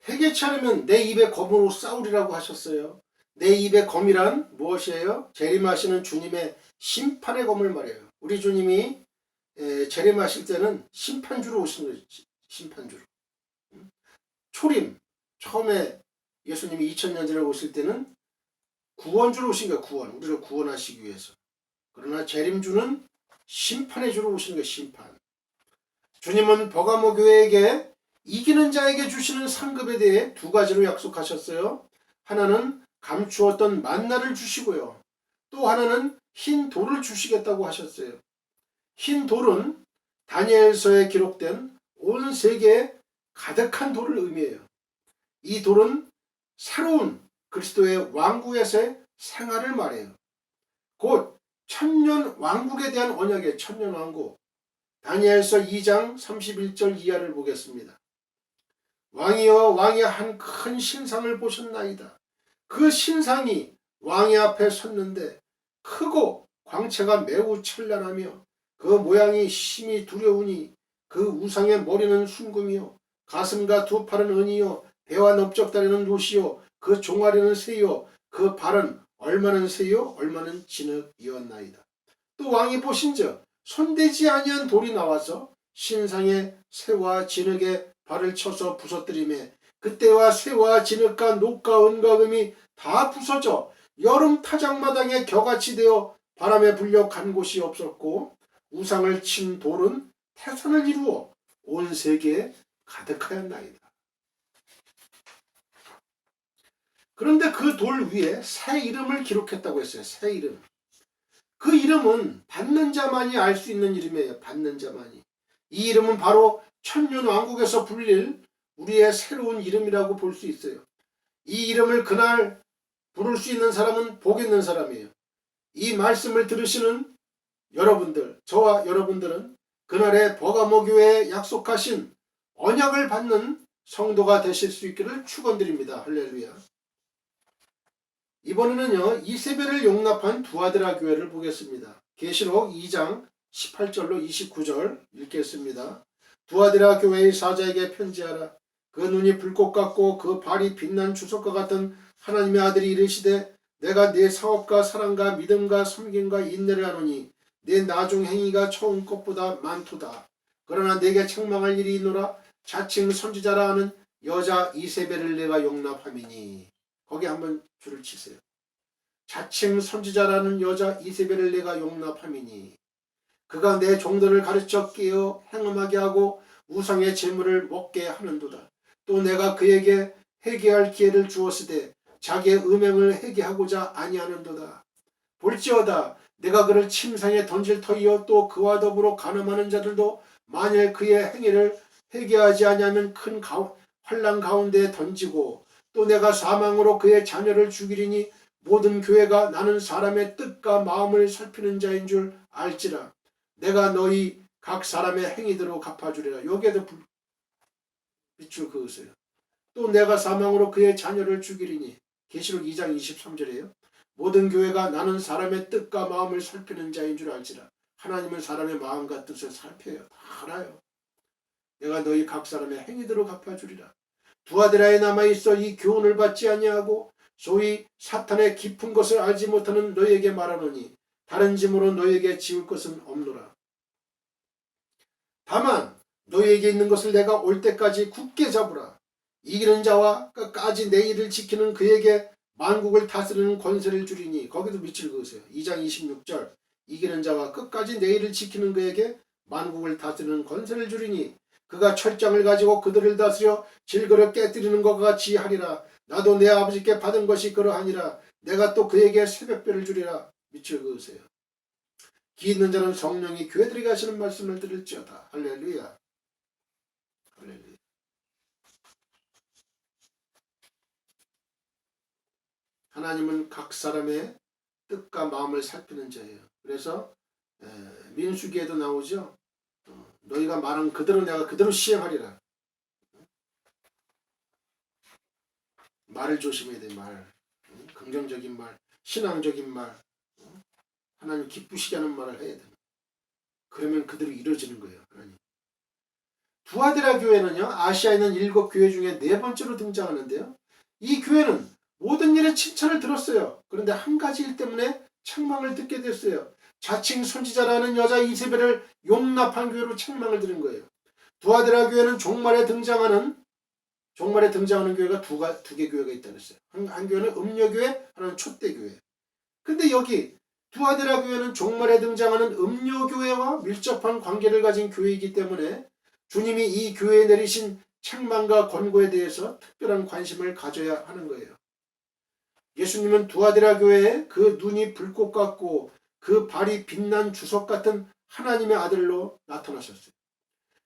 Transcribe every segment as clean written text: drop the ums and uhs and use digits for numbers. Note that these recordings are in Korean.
회개치 않으면 내 입에 검으로 싸우리라고 하셨어요. 내 입에 검이란 무엇이에요? 재림하시는 주님의 심판의 검을 말해요. 우리 주님이 재림하실 때는 심판주로 오시는 거죠. 심판주로. 초림, 처음에 예수님이 2000년 전에 오실 때는 구원주로 오신 거예요. 구원, 우리를 구원하시기 위해서. 그러나 재림주는 심판의 주로 오시는 거예요. 심판. 주님은 버가모 교회에게 이기는 자에게 주시는 상급에 대해 두 가지로 약속하셨어요. 하나는 감추었던 만나를 주시고요. 또 하나는 흰 돌을 주시겠다고 하셨어요. 흰 돌은 다니엘서에 기록된 온 세계에 가득한 돌을 의미해요. 이 돌은 새로운 그리스도의 왕국에서의 생활을 말해요. 곧 천년 왕국에 대한 언약의 천년 왕국. 다니엘서 2장 31절 이하를 보겠습니다. 왕이여 왕이 한 큰 신상을 보셨나이다. 그 신상이 왕의 앞에 섰는데 크고 광채가 매우 찬란하며 그 모양이 심히 두려우니 그 우상의 머리는 순금이요 가슴과 두 팔은 은이요 배와 넓적다리는 롯이요 그 종아리는 새요 그 발은 얼마는 새요 얼마는 진흙이었나이다. 또 왕이 보신즉 손대지 아니한 돌이 나와서 신상의 새와 진흙에 발을 쳐서 부서뜨리매 그때와 새와 진흙과 녹과 은과 금이 다 부서져 여름 타작마당에 겨같이 되어 바람에 불려 간 곳이 없었고 우상을 친 돌은 태산을 이루어 온 세계에 가득하였나이다. 그런데 그 돌 위에 새 이름을 기록했다고 했어요. 새 이름. 그 이름은 받는 자만이 알 수 있는 이름이에요. 받는 자만이. 이 이름은 바로 천년 왕국에서 불릴 우리의 새로운 이름이라고 볼 수 있어요. 이 이름을 그날 부를 수 있는 사람은 복 있는 사람이에요. 이 말씀을 들으시는 여러분들, 저와 여러분들은 그날의 버가모 교회에 약속하신 언약을 받는 성도가 되실 수 있기를 축원드립니다. 할렐루야. 이번에는요, 이세벨을 용납한 두아드라 교회를 보겠습니다. 계시록 2장 18절로 29절 읽겠습니다. 두아드라 교회의 사자에게 편지하라. 그 눈이 불꽃 같고 그 발이 빛난 주석과 같은 하나님의 아들이 이르시되 내가 네 사업과 사랑과 믿음과 섬김과 인내를 하노니 네 나중 행위가 처음 것보다 많도다. 그러나 내게 책망할 일이 있노라. 자칭 선지자라 하는 여자 이세벨을 내가 용납함이니. 거기 한번 줄을 치세요. 자칭 선지자라는 여자 이세벨을 내가 용납함이니 그가 내 종들을 가르쳐 깨어 행음하게 하고 우상의 재물을 먹게 하는도다. 또 내가 그에게 회개할 기회를 주었으되 자기의 음행을 회개하고자 아니하는도다. 볼지어다 내가 그를 침상에 던질 터이요 또 그와 더불어 간음하는 자들도 만일 그의 행위를 회개하지 아니하면 큰 환난 가운데 던지고 또 내가 사망으로 그의 자녀를 죽이리니 모든 교회가 나는 사람의 뜻과 마음을 살피는 자인 줄 알지라. 내가 너희 각 사람의 행위대로 갚아주리라. 여기에도 빛을 그으세요. 또 내가 사망으로 그의 자녀를 죽이리니 계시록 2장 23절이에요. 모든 교회가 나는 사람의 뜻과 마음을 살피는 자인 줄 알지라. 하나님은 사람의 마음과 뜻을 살펴요. 다 알아요. 내가 너희 각 사람의 행위대로 갚아주리라. 두아드라에 남아있어 이 교훈을 받지 아니하고 소위 사탄의 깊은 것을 알지 못하는 너희에게 말하노니 다른 짐으로 너희에게 지울 것은 없노라. 다만 너희에게 있는 것을 내가 올 때까지 굳게 잡으라. 이기는 자와 끝까지 내 일을 지키는 그에게 만국을 다스리는 권세를 주리니. 거기도 밑을 그으세요. 2장 26절 이기는 자와 끝까지 내 일을 지키는 그에게 만국을 다스리는 권세를 주리니 그가 철장을 가지고 그들을 다스려 질그릇 깨뜨리는 것과 같이 하리라. 나도 내 아버지께 받은 것이 그러하니라. 내가 또 그에게 새벽별을 주리라. 밑을 그으세요. 기 있는 자는 성령이 교회들에게 하시는 말씀을 들을지어다. 할렐루야. 할렐루야. 하나님은 각 사람의 뜻과 마음을 살피는 자예요. 그래서 민수기에도 나오죠. 너희가 말한 그대로 내가 그대로 시행하리라. 말을 조심해야 돼. 말. 긍정적인 말, 신앙적인 말, 하나님 기쁘시게 하는 말을 해야 돼. 그러면 그대로 이루어지는 거예요. 하나님. 두아데라 교회는요, 아시아에 있는 7교회 중에 4번째로 등장하는데요. 이 교회는 모든 일에 칭찬을 들었어요. 그런데 한 가지 일 때문에 책망을 듣게 됐어요. 자칭 선지자라는 여자 이세벨을 용납한 교회로 책망을 들은 거예요. 두아데라 교회는 종말에 등장하는 교회가 두 개 교회가 있다고 했어요. 한 교회는 음료교회, 하나는 촛대교회. 근데 여기 두아데라 교회는 종말에 등장하는 음료교회와 밀접한 관계를 가진 교회이기 때문에 주님이 이 교회에 내리신 책망과 권고에 대해서 특별한 관심을 가져야 하는 거예요. 예수님은 두아데라 교회에 그 눈이 불꽃 같고 그 발이 빛난 주석 같은 하나님의 아들로 나타나셨어요.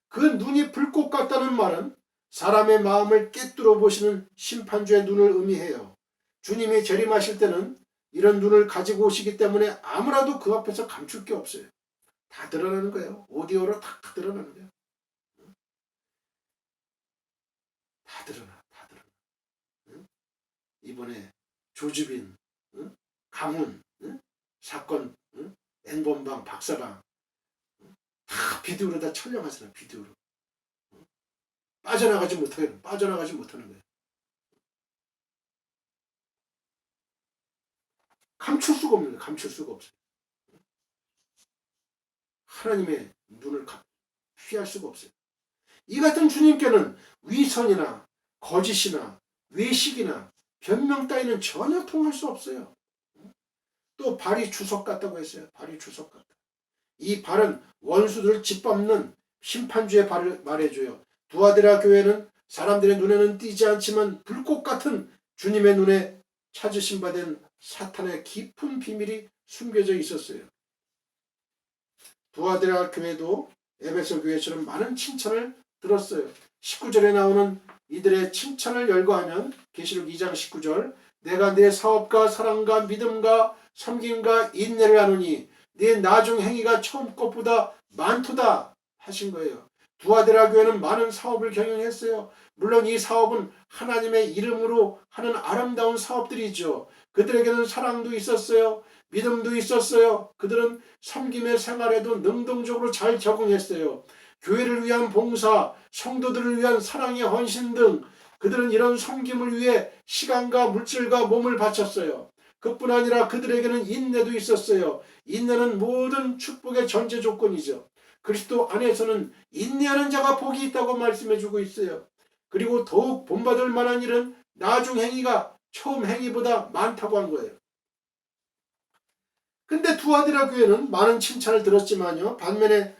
그 눈이 불꽃 같다는 말은 사람의 마음을 꿰뚫어 보시는 심판주의 눈을 의미해요. 주님이 재림하실 때는 이런 눈을 가지고 오시기 때문에 아무라도 그 앞에서 감출 게 없어요. 다 드러나는 거예요. 오디오로 다 드러나는 거예요. 다 드러나. 이번에 조주빈, 가문, 사건, N번방, 박사방 다 비디오로 다 촬영하잖아. 비디오로. 빠져나가지 못하는 거예요. 감출 수가 없는 거예요. 감출 수가 없어요. 하나님의 눈을 피할 수가 없어요. 이 같은 주님께는 위선이나 거짓이나 외식이나 변명 따위는 전혀 통할 수 없어요. 또 발이 주석 같다고 했어요. 발이 주석 같다. 이 발은 원수들을 짓밟는 심판주의 발을 말해줘요. 두아데라 교회는 사람들의 눈에는 띄지 않지만 불꽃 같은 주님의 눈에 찾으심 받은 사탄의 깊은 비밀이 숨겨져 있었어요. 두아데라 교회도 에베소 교회처럼 많은 칭찬을 들었어요. 19절에 나오는 이들의 칭찬을 열거하면 계시록 2장 19절 내가 내 사업과 사랑과 믿음과 섬김과 인내를 하노니 네 나중 행위가 처음 것보다 많도다 하신 거예요. 두아데라 교회는 많은 사업을 경영했어요. 물론 이 사업은 하나님의 이름으로 하는 아름다운 사업들이죠. 그들에게는 사랑도 있었어요. 믿음도 있었어요. 그들은 섬김의 생활에도 능동적으로 잘 적응했어요. 교회를 위한 봉사, 성도들을 위한 사랑의 헌신 등 그들은 이런 섬김을 위해 시간과 물질과 몸을 바쳤어요. 그뿐 아니라 그들에게는 인내도 있었어요. 인내는 모든 축복의 전제 조건이죠. 그리스도 안에서는 인내하는 자가 복이 있다고 말씀해주고 있어요. 그리고 더욱 본받을 만한 일은 나중 행위가 처음 행위보다 많다고 한 거예요. 근데 두아데라 교회는 많은 칭찬을 들었지만요. 반면에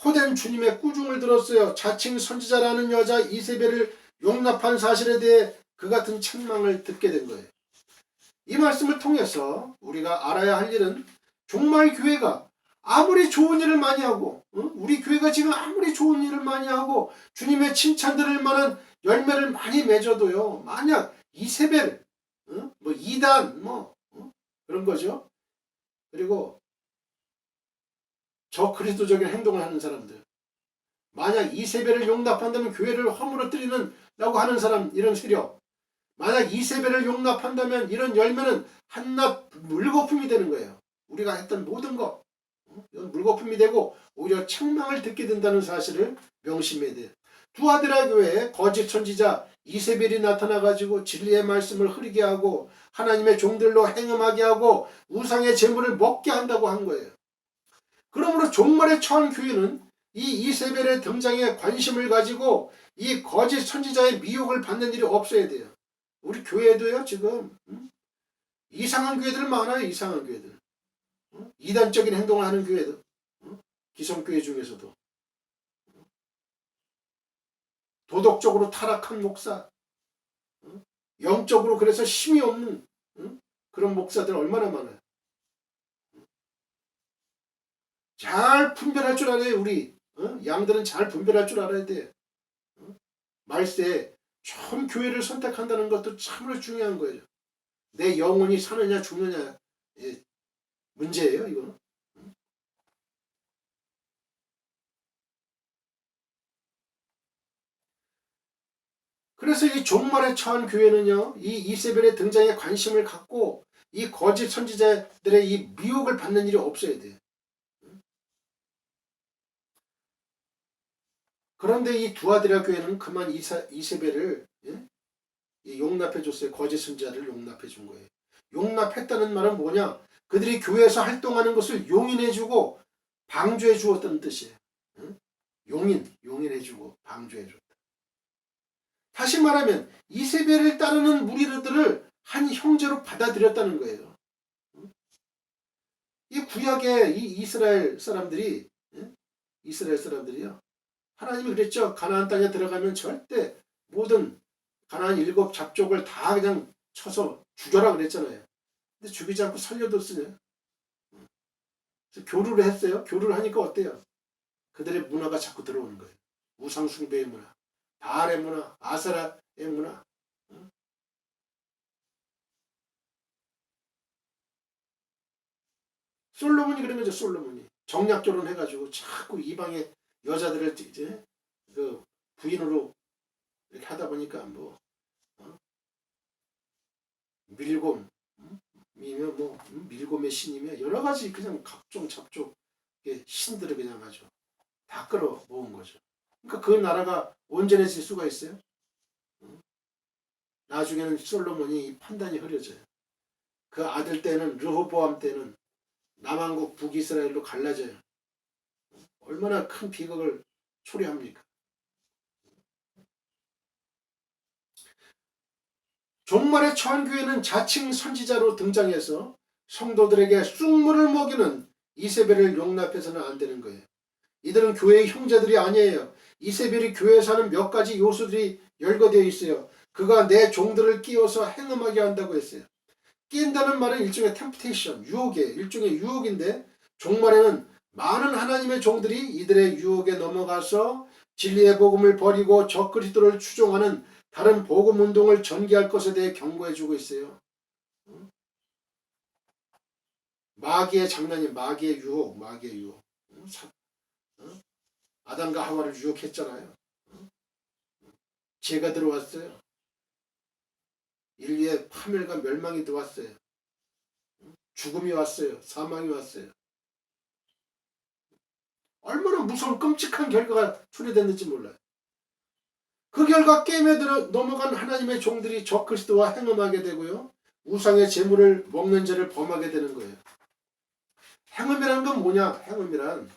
호된 주님의 꾸중을 들었어요. 자칭 선지자라는 여자 이세벨을 용납한 사실에 대해 그 같은 책망을 듣게 된 거예요. 이 말씀을 통해서 우리가 알아야 할 일은 정말 교회가 아무리 좋은 일을 많이 하고 우리 교회가 지금 아무리 좋은 일을 많이 하고 주님의 칭찬 들을 만한 열매를 많이 맺어도요. 만약 이세벨, 뭐 이단 그런 거죠. 그리고 저그리스도적인 행동을 하는 사람들, 만약 이세벨을 용납한다면 교회를 허물어뜨리는 라고 하는 사람, 이런 세력, 만약 이세벨을 용납한다면 이런 열매는 한낱 물거품이 되는 거예요. 우리가 했던 모든 것 이건 물거품이 되고 오히려 책망을 듣게 된다는 사실을 명심해야 돼요. 두아데라 교회에 거짓 선지자 이세벨이 나타나가지고 진리의 말씀을 흐리게 하고 하나님의 종들로 행음하게 하고 우상의 재물을 먹게 한다고 한 거예요. 그러므로 종말에 처한 교회는 이 이세벨의 등장에 관심을 가지고 이 거짓 선지자의 미혹을 받는 일이 없어야 돼요. 우리 교회도요 지금 이상한 교회들 많아요. 이상한 교회들. 이단적인 행동을 하는 교회들. 기성교회 중에서도. 도덕적으로 타락한 목사. 영적으로 그래서 힘이 없는 그런 목사들 얼마나 많아요. 잘 분별할 줄 알아요. 우리 양들은 잘 분별할 줄 알아야 돼. 말세에 참 교회를 선택한다는 것도 참으로 중요한 거예요. 내 영혼이 사느냐 죽느냐 문제예요. 이거는. 그래서 이 종말에 처한 교회는요. 이 이세벨의 등장에 관심을 갖고 이 거짓 선지자들의 이 미혹을 받는 일이 없어야 돼요. 그런데 이 두아디라 교회는 그만 이세벨을 용납해 줬어요. 거짓 선지자를 용납해 준 거예요. 용납했다는 말은 뭐냐? 그들이 교회에서 활동하는 것을 용인해 주고 방조해 주었다는 뜻이에요. 용인해 주고 방조해 줬다. 다시 말하면 이세벨을 따르는 무리들을 한 형제로 받아들였다는 거예요. 이 구약의 이 이스라엘 사람들이요. 하나님이 그랬죠. 가나안 땅에 들어가면 절대 모든 가나안 7 잡족을 다 그냥 쳐서 죽여라 그랬잖아요. 근데 죽이지 않고 살려뒀으냐. 그래서 교류를 했어요. 교류를 하니까 어때요? 그들의 문화가 자꾸 들어오는 거예요. 우상숭배의 문화, 바알의 문화, 아세라의 문화. 솔로몬이 그런 거죠. 솔로몬이 정략 결혼해가지고 자꾸 이방의 여자들을 이제 그 부인으로 이렇게 하다 보니까 뭐 밀곰이며 뭐 밀곰의 신이며 여러 가지 그냥 각종 잡족 신들을 그냥 아주 다 끌어 모은 거죠. 그러니까 그 나라가 온전해질 수가 있어요. 나중에는 솔로몬이 판단이 흐려져요. 그 아들 때는 르호보암 때는 남한국 북이스라엘로 갈라져요. 얼마나 큰 비극을 초래합니까? 종말에 처한 교회는 자칭 선지자로 등장해서 성도들에게 쑥물을 먹이는 이세벨을 용납해서는 안 되는 거예요. 이들은 교회의 형제들이 아니에요. 이세벨이 교회에 사는 몇 가지 요소들이 열거되어 있어요. 그가 내 종들을 끼워서 행음하게 한다고 했어요. 끼인다는 말은 일종의 템프테이션, 일종의 유혹인데 종말에는 많은 하나님의 종들이 이들의 유혹에 넘어가서 진리의 복음을 버리고 적그리스도를 추종하는 다른 복음 운동을 전개할 것에 대해 경고해주고 있어요. 마귀의 장난이 마귀의 유혹. 아담과 하와를 유혹했잖아요. 죄가 들어왔어요. 인류의 파멸과 멸망이 들어왔어요. 죽음이 왔어요. 사망이 왔어요. 얼마나 무서운 끔찍한 결과가 초래됐는지 몰라요. 그 결과 게임에 넘어간 하나님의 종들이 적그리스도와 행음하게 되고요. 우상의 제물을 먹는 죄를 범하게 되는 거예요. 행음이라는 건 뭐냐? 행음이란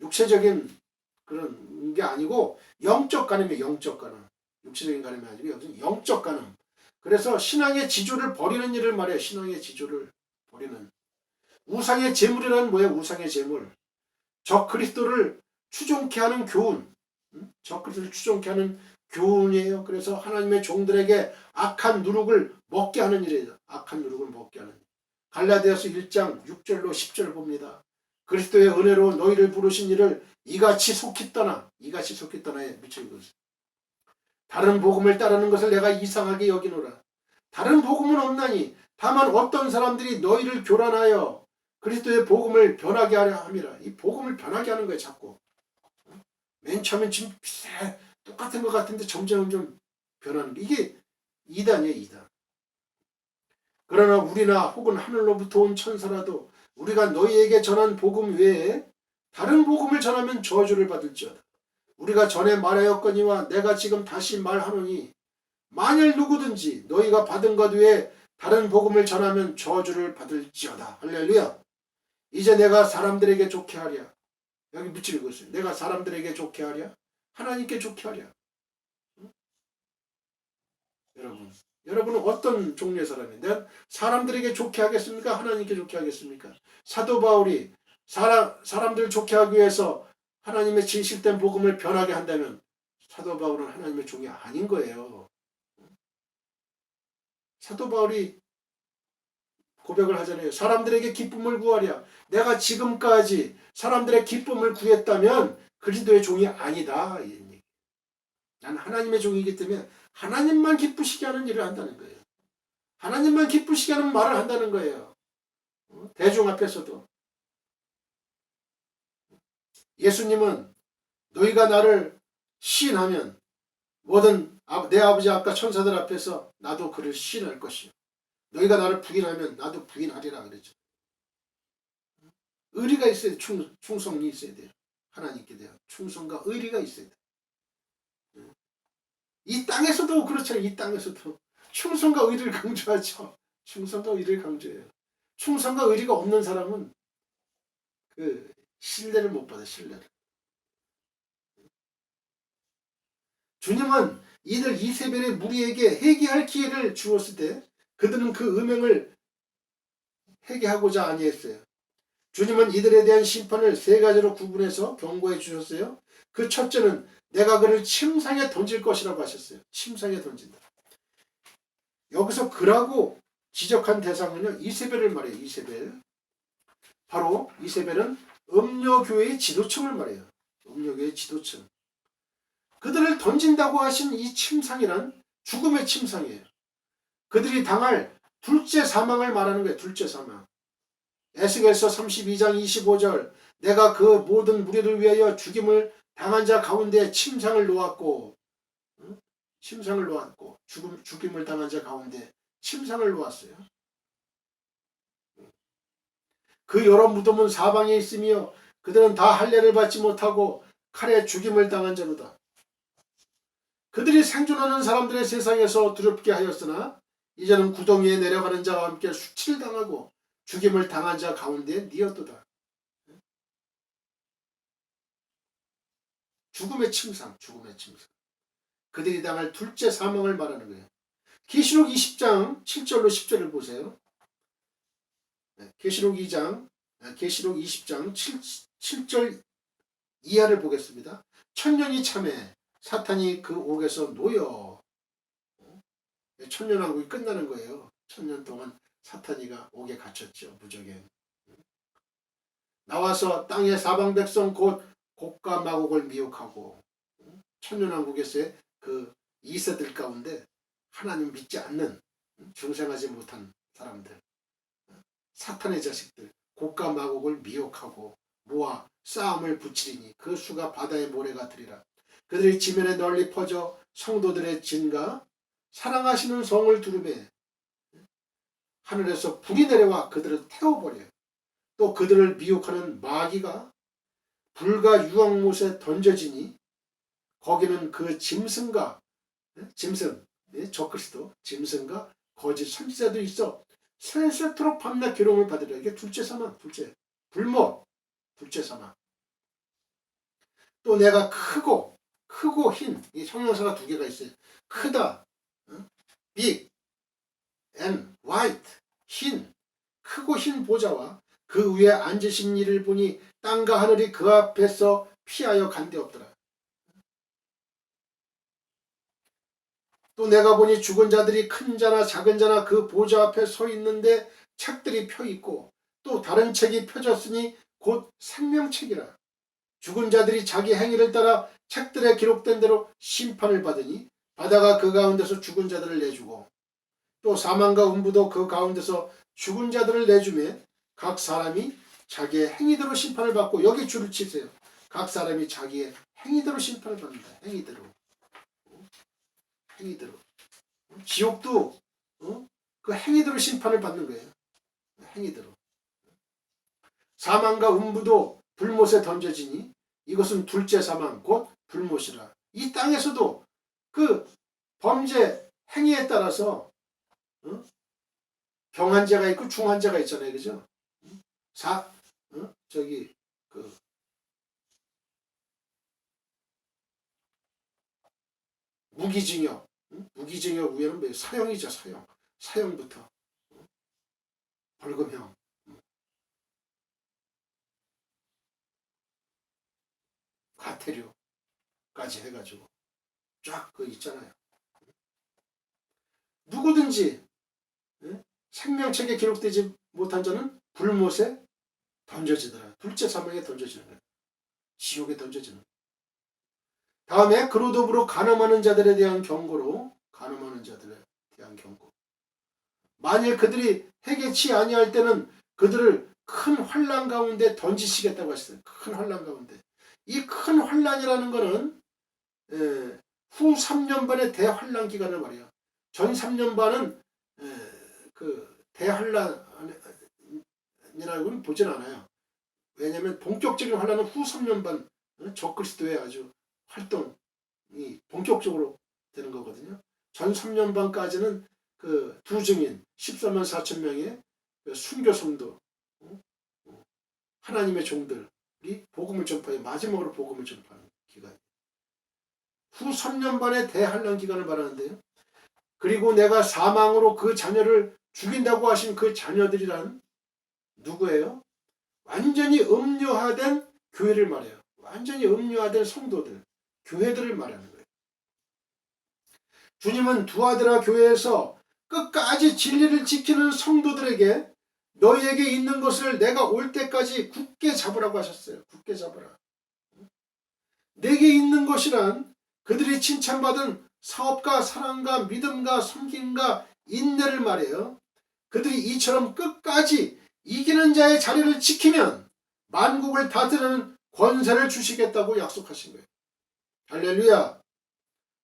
육체적인 그런 게 아니고 영적 간음이에요. 영적 간음. 육체적인 간음이 아니고 여기서 영적 간음. 그래서 신앙의 지조를 버리는 일을 말해요. 신앙의 지조를 버리는. 우상의 제물이란 뭐예요? 우상의 제물. 적그리스도를 추종케 하는 교훈. 적그리스도를 추종케 하는 교훈이에요. 그래서 하나님의 종들에게 악한 누룩을 먹게 하는 일이에요. 악한 누룩을 먹게 하는 일. 갈라디아서 1장 6절로 10절 봅니다. 그리스도의 은혜로 너희를 부르신 이를 이같이 속히 떠나에 미쳐 이것을. 다른 복음을 따르는 것을 내가 이상하게 여기노라. 다른 복음은 없나니 다만 어떤 사람들이 너희를 교란하여 그리스도의 복음을 변하게 하려 함이라. 이 복음을 변하게 하는 거예요. 자꾸. 맨 처음엔 지금 똑같은 것 같은데 점점 변하는 게 이게 이단이에요. 이단. 그러나 우리나 혹은 하늘로부터 온 천사라도 우리가 너희에게 전한 복음 외에 다른 복음을 전하면 저주를 받을지어다. 우리가 전에 말하였거니와 내가 지금 다시 말하노니 만일 누구든지 너희가 받은 것 외에 다른 복음을 전하면 저주를 받을지어다. 할렐루야. 이제 내가 사람들에게 좋게 하랴. 여기 묻히고 있어요. 내가 사람들에게 좋게 하랴? 하나님께 좋게 하랴? 응? 여러분은 어떤 종류의 사람이에요? 내가 사람들에게 좋게 하겠습니까? 하나님께 좋게 하겠습니까? 사도 바울이 사람들 좋게 하기 위해서 하나님의 진실된 복음을 변하게 한다면 사도 바울은 하나님의 종이 아닌 거예요. 사도 바울이 고백을 하잖아요. 사람들에게 기쁨을 구하랴. 내가 지금까지 사람들의 기쁨을 구했다면 그리스도의 종이 아니다. 난 하나님의 종이기 때문에 하나님만 기쁘시게 하는 일을 한다는 거예요. 하나님만 기쁘시게 하는 말을 한다는 거예요. 대중 앞에서도. 예수님은 너희가 나를 시인하면 뭐든 내 아버지 앞과 천사들 앞에서 나도 그를 시인할 것이요. 너희가 나를 부인하면 나도 부인하리라 그랬죠. 의리가 있어야 돼. 충성이 있어야 돼요. 하나님께 대한 충성과 의리가 있어야 돼. 이 땅에서도 그렇잖아요. 이 땅에서도 충성과 의리를 강조하죠. 충성과 의리를 강조해요. 충성과 의리가 없는 사람은 그 신뢰를 못 받아. 신뢰를. 주님은 이들 이세벨의 무리에게 회개할 기회를 주었을 때 그들은 그 음행을 회개하고자 아니했어요. 주님은 이들에 대한 심판을 세 가지로 구분해서 경고해 주셨어요. 그 첫째는 내가 그를 침상에 던질 것이라고 하셨어요. 침상에 던진다. 여기서 그라고 지적한 대상은요, 이세벨을 말해요. 이세벨. 바로 이세벨은 음료교회의 지도층을 말해요. 음료교회의 지도층. 그들을 던진다고 하신 이 침상이란 죽음의 침상이에요. 그들이 당할 둘째 사망을 말하는 거예요. 둘째 사망. 에스겔서 32장 25절 내가 그 모든 무리를 위하여 죽임을 당한 자 가운데 침상을 놓았고 침상을 놓았고 죽임을 당한 자 가운데 침상을 놓았어요. 그 여러 무덤은 사방에 있으며 그들은 다 할례를 받지 못하고 칼에 죽임을 당한 자로다. 그들이 생존하는 사람들의 세상에서 두렵게 하였으나 이제는 구덩이에 내려가는 자와 함께 수치를 당하고 죽임을 당한 자 가운데 니었도다. 죽음의 침상, 죽음의 침상. 그들이 당할 둘째 사망을 말하는 거예요. 계시록 20장 7절로 10절을 보세요. 계시록 20장 7절 이하를 보겠습니다. 천년이 참해 사탄이 그 옥에서 놓여. 천년왕국이 끝나는 거예요. 천년 동안 사탄이가 옥에 갇혔죠. 무적에. 나와서 땅의 사방 백성 곧 곡과 마곡을 미혹하고 천년왕국에서의 그 2세들 가운데 하나님 믿지 않는 중생하지 못한 사람들 사탄의 자식들 곡과 마곡을 미혹하고 모아 싸움을 붙이리니 그 수가 바다의 모래가 되리라. 그들이 지면에 널리 퍼져 성도들의 진과 사랑하시는 성을 두르매 하늘에서 불이 내려와 그들을 태워버려요. 또 그들을 미혹하는 마귀가 불과 유황못에 던져지니 거기는 그 짐승과 짐승 적그리스도 짐승과 거짓 선지자도 있어 세세토록 밤낮 괴로움을 받으려. 이게 둘째 사망, 둘째 불못, 둘째 사망. 또 내가 크고 흰, 이 형용사가 두 개가 있어요. 크다, big and white, 흰, 크고 흰 보좌와 그 위에 앉으신 이를 보니 땅과 하늘이 그 앞에서 피하여 간데없더라. 또 내가 보니 죽은 자들이 큰 자나 작은 자나 그 보좌 앞에 서 있는데 책들이 펴 있고 또 다른 책이 펴졌으니 곧 생명책이라. 죽은 자들이 자기 행위를 따라 책들에 기록된 대로 심판을 받으니 바다가 그 가운데서 죽은 자들을 내주고 또 사망과 음부도 그 가운데서 죽은 자들을 내주며 각 사람이 자기의 행위대로 심판을 받고, 여기 줄을 치세요. 각 사람이 자기의 행위대로 심판을 받는다. 행위대로. 지옥도 그 행위대로 심판을 받는 거예요. 행위대로. 사망과 음부도 불못에 던져지니 이것은 둘째 사망 곧 불못이라. 이 땅에서도 그 범죄 행위에 따라서 경한죄가 있고 중한죄가 있잖아요. 그죠? 무기징역. 무기징역 후에는 뭐 사형이죠. 사형부터 벌금형. 과태료까지 해가지고 쫙 그 있잖아요. 누구든지 생명책에 기록되지 못한 자는 불못에 던져지더라. 둘째 사망에 던져지는 거예요. 지옥에 던져지는 거예요. 다음에 그로 더불어 간음하는 자들에 대한 경고. 만일 그들이 회개치 아니할 때는 그들을 큰 환난 가운데 던지시겠다고 했어요. 큰 환난 가운데. 이 큰 환난이라는 것은 후 3년 반의 대환난 기간을 말이에요. 전 3년 반은 그 대환난이라고는 보진 않아요. 왜냐하면 본격적인 환난은 후 3년 반 적그리스도의 아주 활동이 본격적으로 되는 거거든요. 전 3년 반까지는 그 두 증인 14만 4천 명의 그 순교 성도, 하나님의 종들이 복음을 전파해 마지막으로 복음을 전파하는 기간. 후 3년 반의 대환란 기간을 말하는데요. 그리고 내가 사망으로 그 자녀를 죽인다고 하신 그 자녀들이란 누구예요? 완전히 음료화된 교회를 말해요. 완전히 음료화된 성도들, 교회들을 말하는 거예요. 주님은 두아드라 교회에서 끝까지 진리를 지키는 성도들에게 너희에게 있는 것을 내가 올 때까지 굳게 잡으라고 하셨어요. 굳게 잡으라. 내게 있는 것이란 그들이 칭찬받은 사업과 사랑과 믿음과 섬김과 인내를 말해요. 그들이 이처럼 끝까지 이기는 자의 자리를 지키면 만국을 다스리는 권세를 주시겠다고 약속하신 거예요. 할렐루야.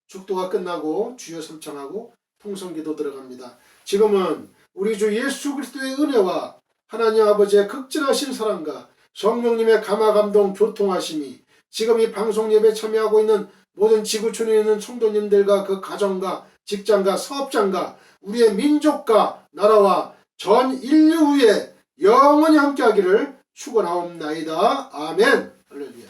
축도가 끝나고 주여 삼창하고 통성기도 들어갑니다. 지금은 우리 주 예수 그리스도의 은혜와 하나님 아버지의 극진하신 사랑과 성령님의 감화감동 교통하심이 지금 이 방송 예배 참여하고 있는 모든 지구촌에 있는 성도님들과 그 가정과 직장과 사업장과 우리의 민족과 나라와 전 인류 위에 영원히 함께하기를 축원하옵나이다. 아멘. 할렐루야.